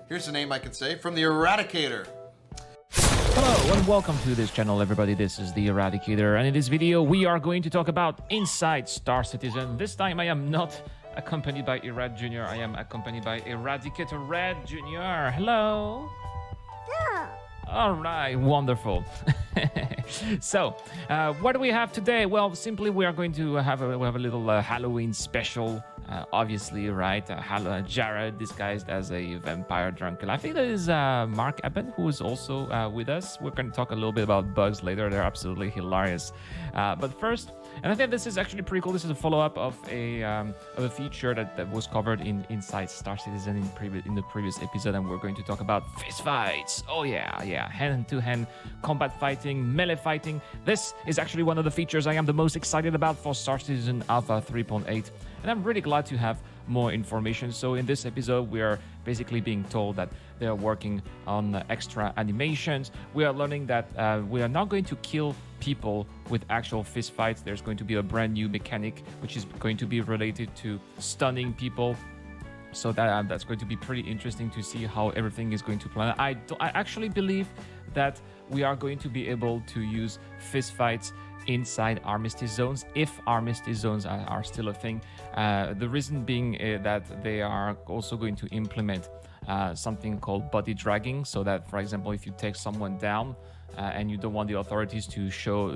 Here's a name I can say from the Eradicator. Hello and welcome to this channel, everybody. This is the Eradicator, and in this video we are going to talk about Inside Star Citizen. This time I am not accompanied by Irad Jr. I am accompanied by Eradicator Red Jr. Hello. Yeah. All right, wonderful. So, what do we have today? Well, simply we are going to have a little Halloween special. Obviously, right? Jared disguised as a vampire drunkard. I think that is Mark Eben, who is also with us. We're going to talk a little bit about bugs later. They're absolutely hilarious. But first, and I think this is actually pretty cool. This is a follow-up of a feature that was covered in Inside Star Citizen in the previous episode, and we're going to talk about fist fights. Oh yeah, hand-to-hand combat fighting, melee fighting. This is actually one of the features I am the most excited about for Star Citizen Alpha 3.8, and I'm really glad to have more information. So in this episode, we are basically being told that they are working on extra animations. We are learning that we are not going to kill people with actual fist fights. There's going to be a brand new mechanic which is going to be related to stunning people. So that's going to be pretty interesting to see how everything is going to play. I actually believe that we are going to be able to use fist fights inside armistice zones, if armistice zones are still a thing. The reason being that they are also going to implement something called body dragging, so that, for example, if you take someone down and you don't want the authorities to see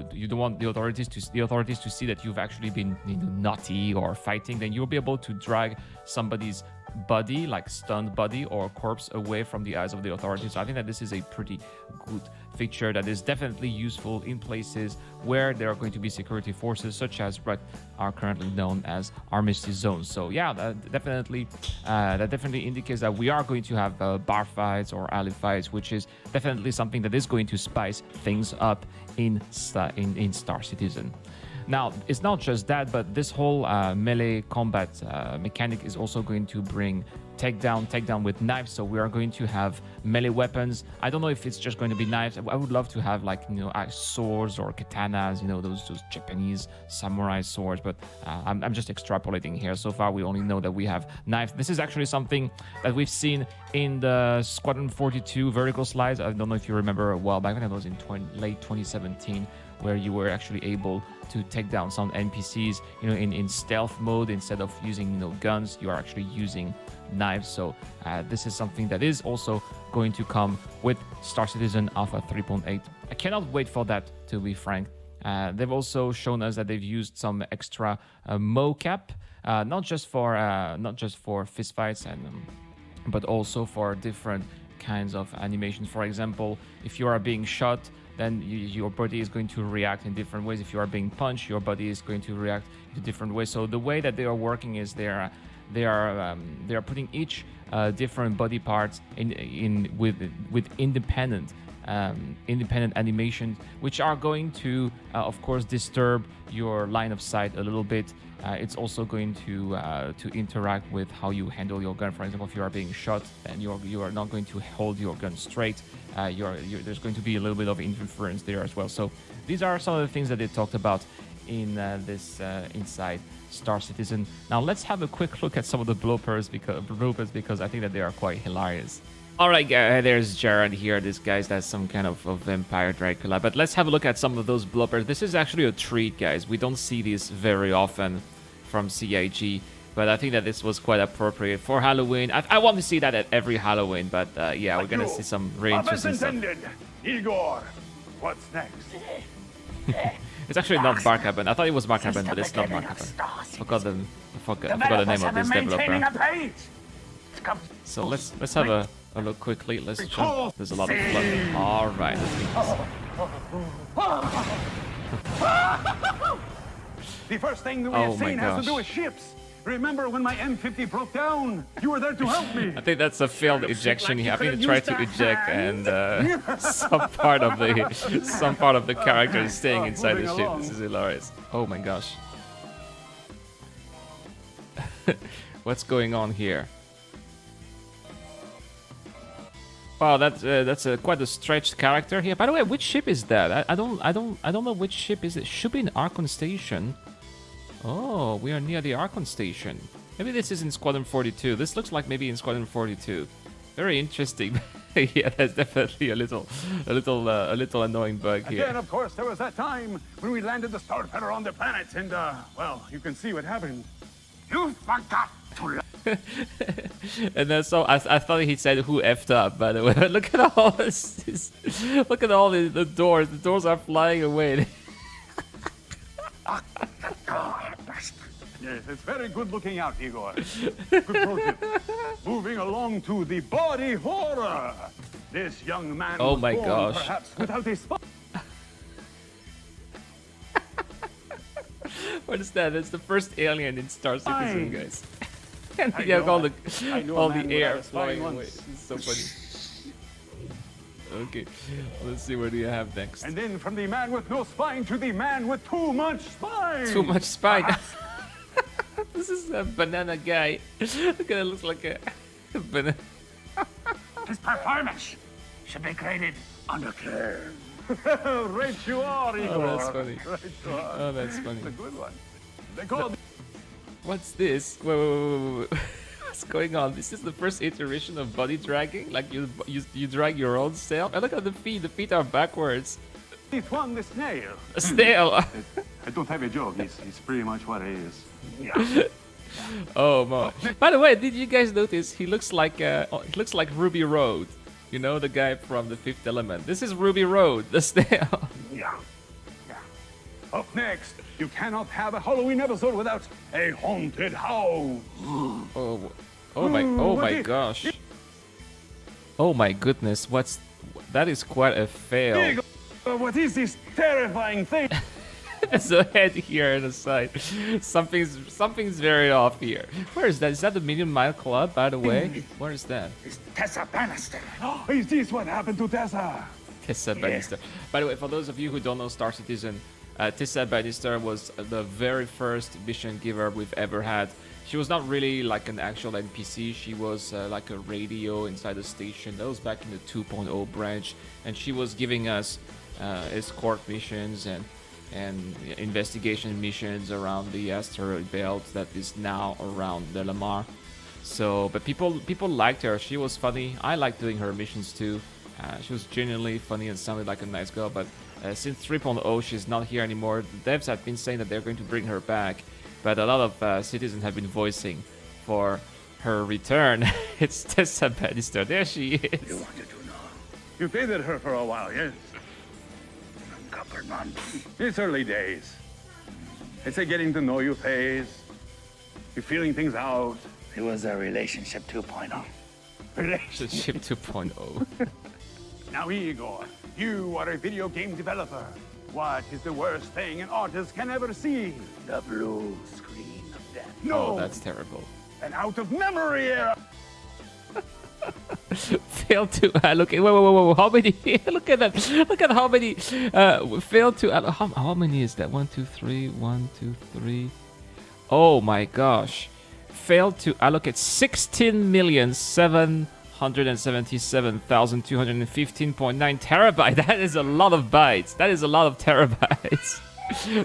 that you've actually been naughty or fighting, then you'll be able to drag somebody's body, like stunned body or corpse, away from the eyes of the authorities. So I think that this is a pretty good feature that is definitely useful in places where there are going to be security forces, such as what are currently known as armistice zones. So yeah, that definitely indicates that we are going to have bar fights or alley fights, which is definitely something that is going to spice things up in Star Citizen. Now, it's not just that, but this whole melee combat mechanic is also going to bring takedown with knives. So we are going to have melee weapons. I don't know if it's just going to be knives. I would love to have, like, swords or katanas, those Japanese samurai swords, but I'm just extrapolating here. So far, we only know that we have knives. This is actually something that we've seen in the Squadron 42 vertical slides. I don't know if you remember a while back, when it was in late 2017, where you were actually able to take down some NPCs, in stealth mode. Instead of using, guns, you are actually using knives. So this is something that is also going to come with Star Citizen Alpha 3.8. I cannot wait for that, to be frank. They've also shown us that they've used some extra mocap, not just for fistfights but also for different kinds of animations. For example, if you are being shot, then your body is going to react in different ways. If you are being punched, your body is going to react in different ways. So the way that they are working is they are putting each different body parts with independent animations, which are going to of course disturb your line of sight a little bit. It's also going to interact with how you handle your gun. For example, if you are being shot and you are not going to hold your gun straight, there's going to be a little bit of interference there as well. So these are some of the things that they talked about in this Inside Star Citizen. Now let's have a quick look at some of the bloopers because I think that they are quite hilarious. All right, there's Jared here. This guy's that's some kind of vampire Dracula. But let's have a look at some of those bloopers. This is actually a treat, guys. We don't see these very often from CIG, but I think that this was quite appropriate for Halloween. I want to see that at every Halloween, but yeah, we're gonna see some really interesting stuff. Igor, what's next? It's actually not Mark Eben. I thought it was Mark Eben, but it's not Mark Eben. I forgot the name of this developer. So let's have a look quickly. Let's jump. There's a lot of blood. All right, let's The first thing that we have seen has to do with ships. Remember when my M50 broke down? You were there to help me. I think that's a failed ejection here. I think they tried to eject, and some part of the character is staying inside the ship. This is hilarious. Oh my gosh. What's going on here? Wow, that's quite a stretched character here. By the way, which ship is that? I don't know which ship is it. Should be an Archon station. Oh, we are near the Archon station. Maybe this is in Squadron 42. This looks like maybe in Squadron 42. Very interesting. Yeah, that's definitely a little annoying bug here. Again, of course, there was that time when we landed the starfighter on the planet, and well, you can see what happened. You forgot to. And then so I thought he said who effed up, by the way. Look at all this, look at all the doors. The doors are flying away. Yes, it's very good looking out, Igor. Good project. Moving along to the body horror. This young man Oh was my born, gosh. perhaps without a spine. What is that? It's the first alien in Star Citizen, Fine. guys. And I you have know all a- the I know a all man the without air a spine flying away. once. It's so funny. Okay, let's see what do you have next. And then from the man with no spine to the man with too much spine. Too much spine. This is a banana guy. Look at it, looks like a banana. His performance should be graded under care. Right you are, Igor. Oh, that's funny. Right you are. Oh, that's funny. It's a good one. They call What's this? Wait. What's going on? This is the first iteration of body dragging? Like you drag your own self? And look at the feet. The feet are backwards. this one the snail. A snail. I don't have a joke. He's pretty much what he is. Yeah. Oh my! By the way, did you guys notice he looks like Ruby Road? You know, the guy from The Fifth Element. This is Ruby Road, the snail. Yeah. Up next, you cannot have a Halloween episode without a haunted house. Oh my gosh! Oh my goodness! That is quite a fail. Igor, what is this terrifying thing? There's a head here on the side. Something's very off here. Where is that? Is that the Million Mile Club, by the way? Where is that? It's Tessa Bannister. Is this what happened to Tessa? Tessa Bannister. By the way, for those of you who don't know Star Citizen, Tessa Bannister was the very first mission giver we've ever had. She was not really like an actual NPC. She was like a radio inside the station. That was back in the 2.0 branch, and she was giving us escort missions and investigation missions around the asteroid belt that is now around Delamar. So, but people liked her. She was funny. I liked doing her missions too. She was genuinely funny and sounded like a nice girl. But since 3.0, she's not here anymore. The devs have been saying that they're going to bring her back, but a lot of citizens have been voicing for her return. It's Tessa Bannister. There she is. You wanted to know. You dated her for a while, yes? A couple months. It's early days. It's a getting to know you phase. You're feeling things out. It was a relationship 2.0. Relationship 2.0. Now, Igor, you are a video game developer. What is the worst thing an artist can ever see? The blue screen of death. No, Oh, that's terrible. an out-of-memory era. Failed to allocate. Whoa! How many? Look at that! Look at how many. Failed to. How many is that? 1, 2, 3. 1, 2, 3. Oh my gosh! Failed to allocate 16,777,215.9 terabytes. That is a lot of bytes. That is a lot of terabytes.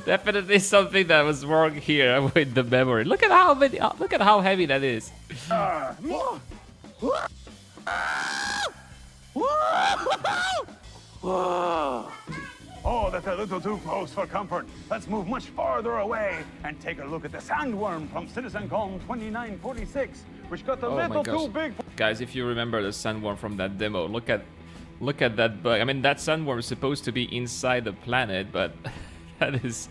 Definitely something that was wrong here with the memory. Look at how many. Look at how heavy that is. Oh, that's a little too close for comfort. Let's move much farther away and take a look at the sandworm from CitizenCon 2946, which got a Oh my little gosh. too big. Guys, if you remember the sandworm from that demo, look at that bug. I mean, that sandworm is supposed to be inside the planet, but that is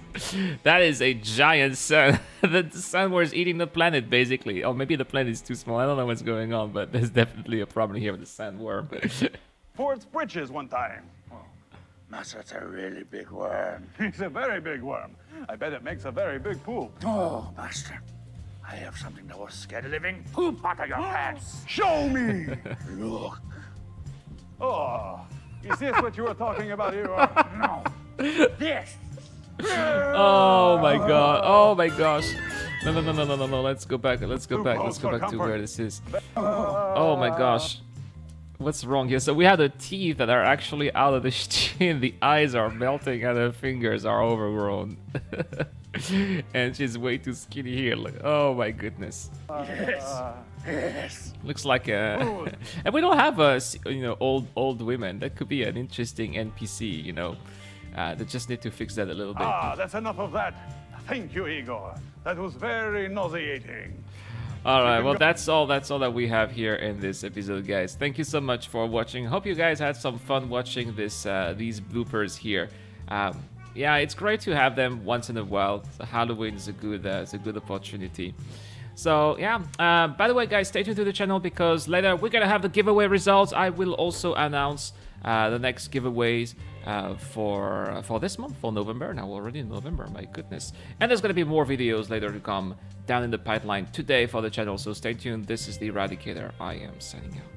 a giant sun. The sandworm is eating the planet basically. Or maybe the planet is too small. I don't know what's going on, but there's definitely a problem here with the sandworm. For its britches one time. Master, it's a really big worm. It's a very big worm. I bet it makes a very big pool. Oh, Master, I have something that will scare the living poop out of your pants. Show me! Look. Oh, is this what you were talking about, Igor? No. This. Oh my god. Oh my gosh. No. Let's go back. Let's go back close to for comfort. where this is. Oh my gosh. What's wrong here? So we have the teeth that are actually out of the chin. The eyes are melting and the fingers are overgrown. And she's way too skinny here. Like, oh my goodness. Yes. Looks like a... And we don't have old women. That could be an interesting NPC, you know. They just need to fix that a little bit. Ah, that's enough of that. Thank you, Igor. That was very nauseating. All right, well, that's all that we have here in this episode, guys. Thank you so much for watching. Hope you guys had some fun watching these bloopers here. Yeah, it's great to have them once in a while. Halloween is a good opportunity. So yeah, by the way, guys, stay tuned to the channel because later we're gonna have the giveaway results. I will also announce the next giveaways for this month, for November. Now already in November, my goodness. And there's gonna be more videos later to come down in the pipeline today for the channel. So stay tuned. This is the Eradicator. I am signing out.